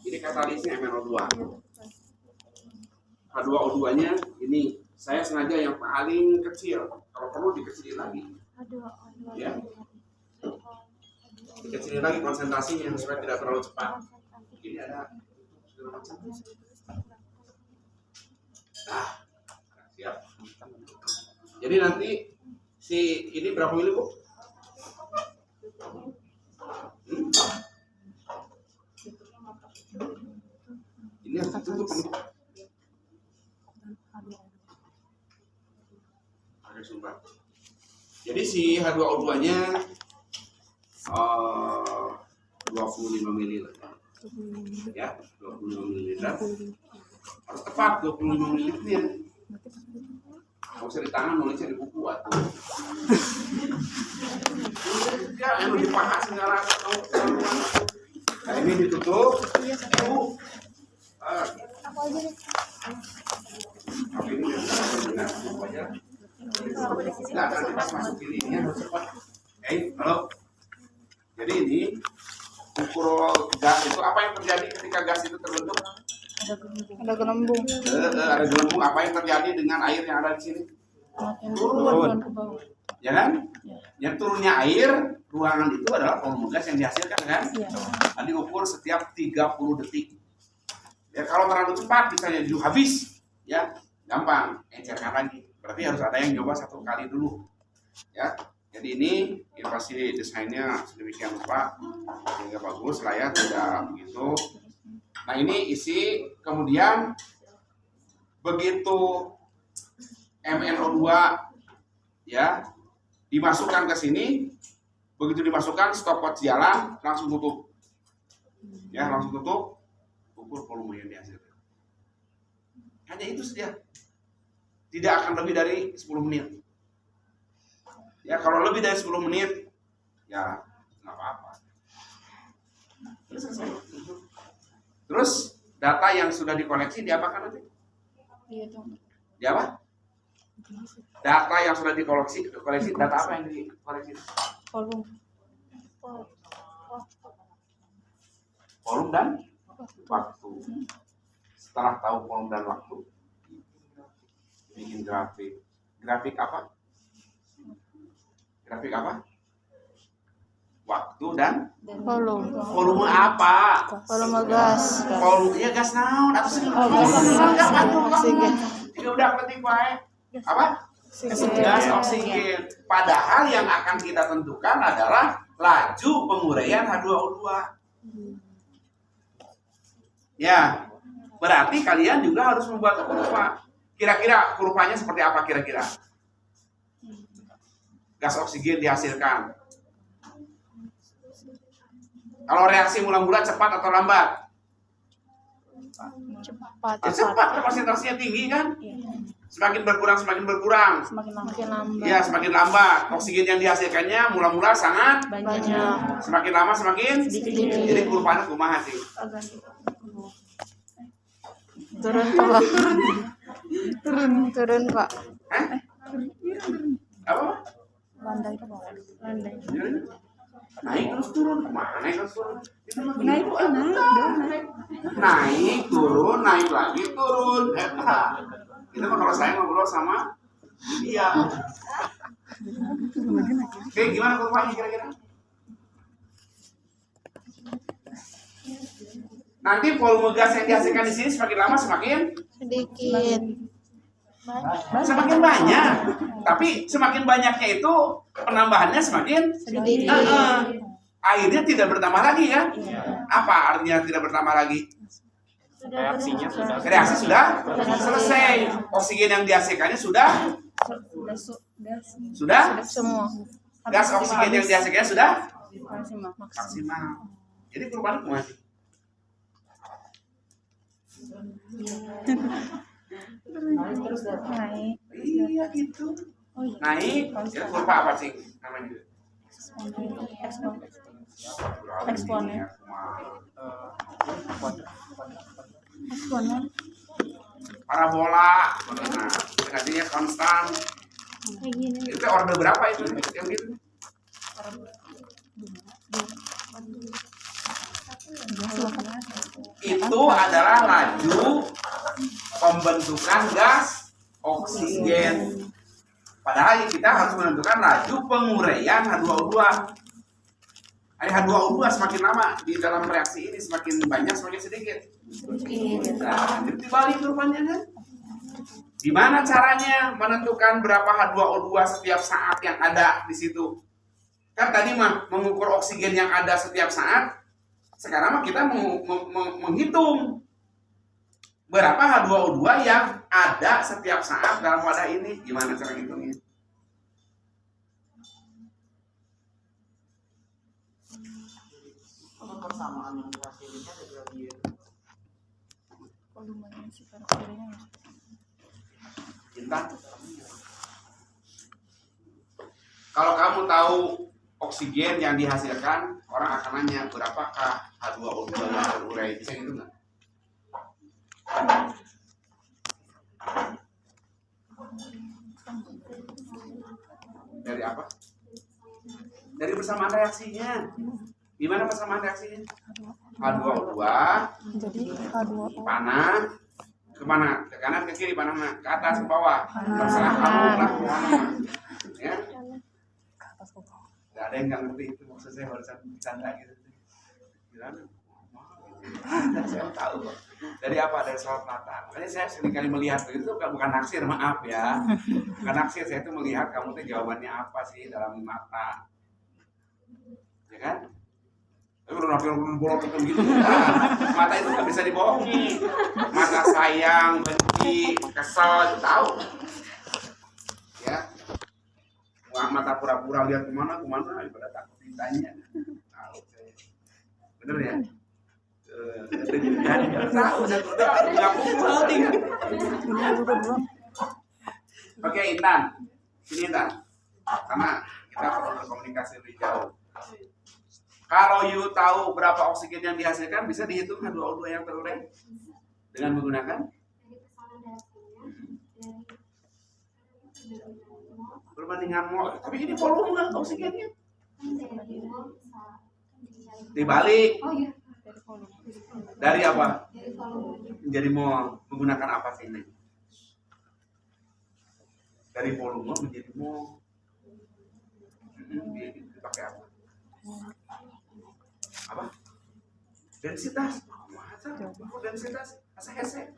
Ini katalisnya MnO2. H2O2-nya ini saya sengaja yang paling kecil. Kalau perlu dikecilin lagi. Ya. Dikecilin lagi konsentrasinya supaya tidak terlalu cepat. Ini ada segala macam. Nah, siap. Jadi nanti si ini berapa mili, Bu? Ini harus ditutup nih. Oke, sumpah. Jadi si H2O2-nya 25 ml ya, 25 ml harus tepat 25 ml ya. Nggak usah di tangan, nulisnya di buku atau ya yang lebih paham segala. Nah ini ditutup. Oke, ini aja. Nggak akan pas masuk ini ya, harus cepat. Halo. Jadi ini ukur gas itu apa yang terjadi ketika gas itu terbentuk? Ada gelembung. Ada gelembung. Apa yang terjadi dengan air yang ada di sini? Turun ke bawah. Ya kan? Yang turunnya air ruangan itu adalah volume gas yang dihasilkan kan? Nanti ukur setiap 30 detik. Ya kalau terlalu cepat misalnya habis, ya gampang encerkan lagi. Berarti harus ada yang coba 1 kali dulu. Ya. Jadi ini pasti desainnya sedemikian rupa sehingga bagus lah ya, tidak begitu. Nah ini isi, kemudian begitu MnO2 ya dimasukkan ke sini, begitu dimasukkan stopwatch jalan langsung tutup, ya langsung tutup, ukur volume yang dihasilkan. Hanya itu saja, tidak akan lebih dari 10 menit. Ya kalau lebih dari 10 menit, ya nggak apa-apa. Terus data yang sudah dikoleksi diapakan nanti? Di apa? Data yang sudah dikoleksi data apa yang dikoleksi? Volume dan waktu. Setelah tahu volume dan waktu, bikin grafik. Grafik apa? Grafik apa? Waktu dan Volume. Volume apa? Volume gas. Volume ya gas naon atau sih? Oksigen. Tidak udah penting baik. Apa? Gas oksigen. Padahal yang akan kita tentukan adalah laju penguraian H2O2. Ya, berarti kalian juga harus membuat kurva. Kira-kira kurvanya seperti apa kira-kira? Gas oksigen dihasilkan. Kalau reaksi mula-mula cepat atau lambat? Cepat. Ya, cepat, konsentrasinya tinggi kan? Semakin berkurang. Semakin lambat. Ya, semakin lambat. Oksigen yang dihasilkannya mula-mula sangat Banyak. semakin lama semakin Sedikit. Jadi kurvanya kumaha sih? Turun Pak. Turun Pak. Apa? Landai ke bawah. Landai. Naik terus turun, kemana naik terus turun? Naik Turun, naik lagi turun. Itu mah kalau saya ngobrol sama dia. Oke, gimana kurvanya kira-kira? Nanti volume gas yang dihasilkan di sini semakin lama semakin sedikit. semakin banyak. Tapi semakin banyaknya itu penambahannya semakin Sedikit. airnya tidak bertambah lagi kan? Apa artinya tidak bertambah lagi? Reaksi sudah selesai. Oksigen yang dihasilkannya sudah Semua. gas oksigen yang dihasilkannya sudah Maksimal. Jadi perubahan kemana? Naik. Iya gitu. Naik. Kira kurva apa sih namanya? Eksponen. Parabola. Nah, jadinya konstan. Itu orde berapa itu yang gitu? itu adalah laju pembentukan gas oksigen. Padahal kita harus menentukan laju penguraian H2O2. H2O2 semakin lama di dalam reaksi ini semakin banyak semakin sedikit. Nah, jadi dibalik rupanya kan? Gimana caranya menentukan berapa H2O2 setiap saat yang ada di situ? Kan tadi mah mengukur oksigen yang ada setiap saat. Sekarang mah kita menghitung berapa H2O2 yang ada setiap saat dalam wadah ini. Gimana cara ngitungnya? Persamaan yang dihasilkan adalah dia. Volumenya sih parameternya. Intan. Kalau kamu tahu oksigen yang dihasilkan, orang akan nanya berapakah H2O2 yang terurai. Bisa gitu nggak? Dari apa? Dari persamaan reaksinya. Gimana persamaan reaksinya? H2O2 Jadi H2O panah kemana? Ke kanan, ke kiri, panah ke atas, ke bawah. Terserah kamu lah kemana. Ya. Gak ada yang nggak ngerti itu maksud saya barusan bercanda gitu. Gimana? Saya tahu kok. Dari apa? Dari soal mata. Makanya saya sering kali melihat itu bukan naksir, maaf ya. Bukan naksir, saya itu melihat kamu tuh jawabannya apa sih dalam mata. Ya kan? Tapi udah bolong gitu. Mata itu nggak bisa dibohongi. Mata sayang, benci, kesel, itu tahu. Ya. Wah, mata pura-pura lihat kemana, pada takut ditanya. Tahu saya. Bener ya? Tahu saya nggak penting. Oke, Intan. Sini Intan. Karena kita perlu berkomunikasi lebih jauh. Kalau you tahu berapa oksigen yang dihasilkan, bisa dihitung H2O2 yang terurai dengan menggunakan perbandingan mol. Tapi ini volume oksigennya dibalik dari apa? Menjadi mol. Menggunakan apa sih ini? Dari volume menjadi mol. Dipakai apa? Apa? Densitas. Densitas. Asa hese.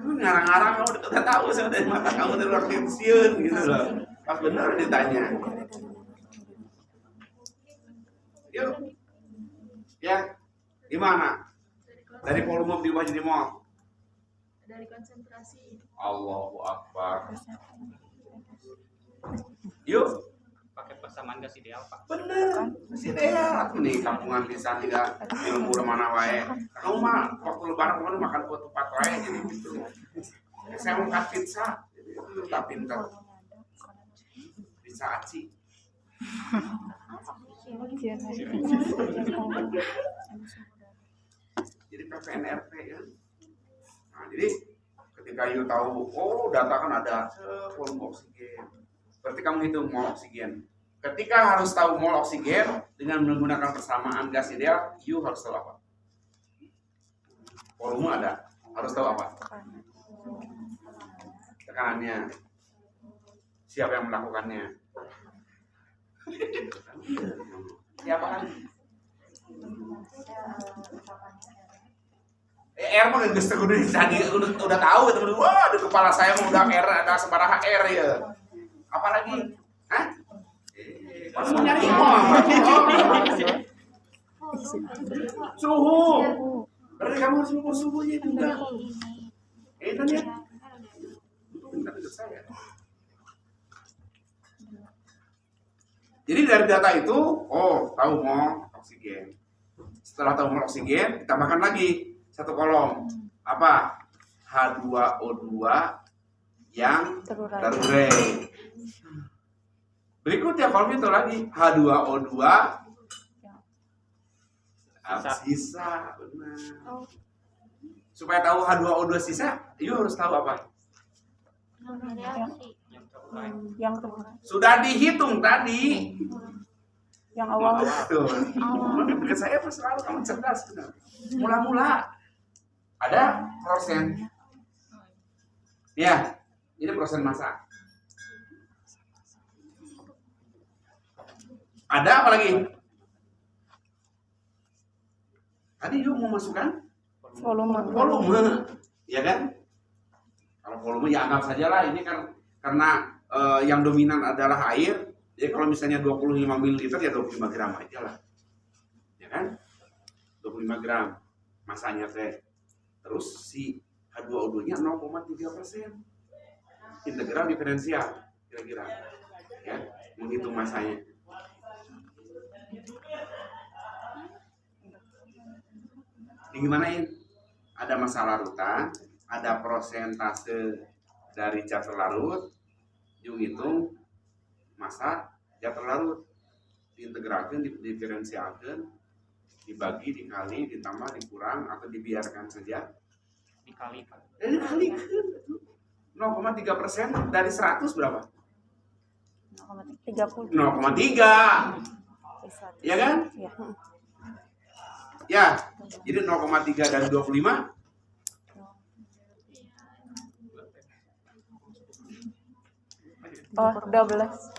Ngarang-ngarang kamu udah tahu saya dari mata kamu dari luar pensiun gitu loh. Pas benar ditanya. Yuk. Ya. Gimana? Dari volume diubah jadi mol. Dari konsentrasi. Allahu Akbar. Yuk. Pakai persamaan gas ideal, Pak. Bener, masih ideal. Nih kampungan bisa tidak di lembur mana wae. Kamu mah waktu lebaran kemarin makan ketupat wae jadi gitu. Saya mau makan pizza, jadi itu tak pintar. Pizza aci. Jadi PPNRT kan. Nah, jadi ketika you tahu, oh data kan ada volume oksigen. Berarti kamu hitung mol oksigen. Ketika harus tahu mol oksigen dengan menggunakan persamaan gas ideal, you harus tahu apa? Volume ada, harus tahu apa? Tekanannya. Siapa yang melakukannya? Siapa kan? R mah geus teu kudu udah tahu itu. Wah, di kepala saya mah udah R ada sabaraha R ya. Apalagi? Hah? Pas mau nyari suhu. Berarti kamu harus mengukur suhunya juga. Itu ya. Jadi dari data itu, oh tahu mol oksigen. Setelah tahu mol oksigen, ditambahkan lagi satu kolom. Apa? H2O2 yang terurai. Berikutnya kolom itu lagi H2O2 sisa, benar. Supaya tahu H2O2 sisa, you harus tahu apa? yang terurai. Sudah dihitung tadi. Yang awal. Betul. Dekat saya pas selalu kamu cerdas benar. Mula-mula ada prosen. Ya, ini prosen massa. Ada apa lagi? Tadi yuk mau masukkan volume, ya kan? Kalau volume ya anggap saja lah ini kan karena yang dominan adalah air. Jadi kalau misalnya 25 ml ya 25 gram aja lah. Ya kan? 25 gram masanya teh. Terus si H2O2-nya 0,3%. Integral diferensial kira-kira. Ya, menghitung masanya. Ini gimana ini? Ada massa larutan, ada prosentase dari zat terlarut, yung hitung massa zat terlarut, diintegralkan, diferensialkan, dibagi, dikali, ditambah, dikurang, atau dibiarkan saja. Dikali Pak. Dikalikan 0,3% dari 100 berapa? 30. 0,3, ya kan? Ya. Ya, jadi 0,3 dari 25 Oh, 12.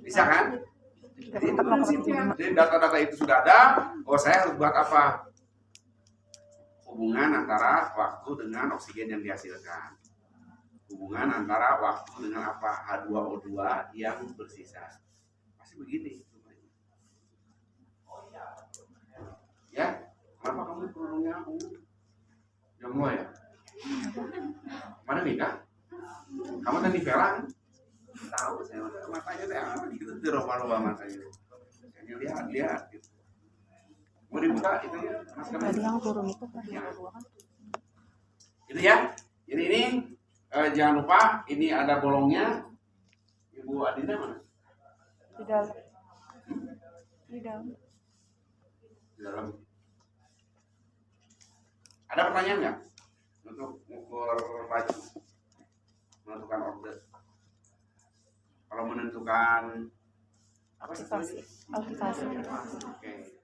bisa kan? Jadi itu prinsipnya. Jadi data-data itu sudah ada. Oh, saya harus buat apa? Hubungan antara waktu dengan oksigen yang dihasilkan. Hubungan antara waktu dengan apa? H2O2 yang bersisa. Pasti begini. Ya, kenapa kamu kerudungnya ungu? Jomblo ya? Mana nikah? Kamu tadi Vela? Tahu saya matanya teh apa gitu, diroba-roba matanya. Lihat gitu. Mau dibuka itu ya, Mas Kamal? Tadi yang turun itu kan Ya. dua kan. Itu ya. Jadi ini jangan lupa ini ada bolongnya. Ibu Adinda mana? Di dalam. Di dalam. Di dalam. Ada pertanyaan nggak untuk mengukur laju, menentukan order? Kalau menentukan apa sih? Aktivasi. Oke.